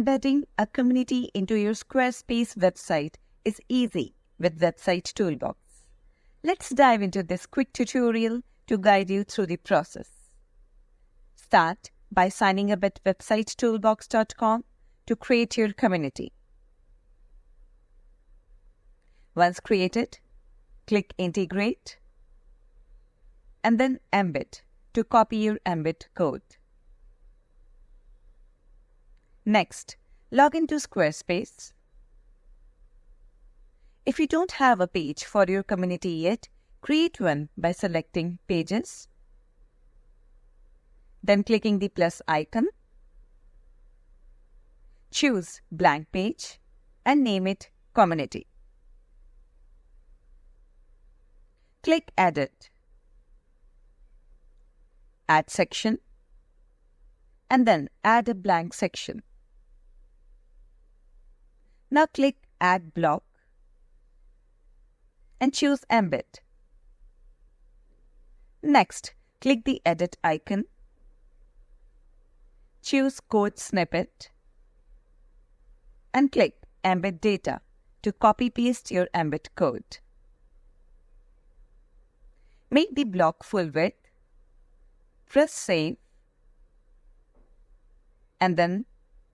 Embedding a community into your Squarespace website is easy with Website Toolbox. Let's dive into this quick tutorial to guide you through the process. Start by signing up at websitetoolbox.com to create your community. Once created, click Integrate and then Embed to copy your embed code. Next, log into Squarespace. If you don't have a page for your community yet, create one by selecting Pages, then clicking the plus icon. Choose Blank Page and name it Community. Click Edit, Add Section, and then add a blank section. Now click Add Block and choose Embed. Next, click the Edit icon. Choose Code Snippet and click Embed Data to copy-paste your embed code. Make the block full width, press Save, and then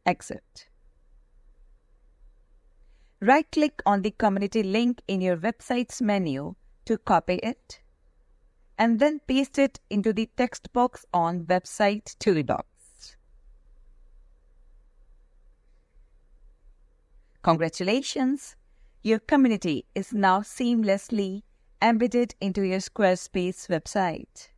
Exit. Right-click on the community link in your website's menu to copy it, and then paste it into the text box on Website Toolbox. Congratulations! Your community is now seamlessly embedded into your Squarespace website.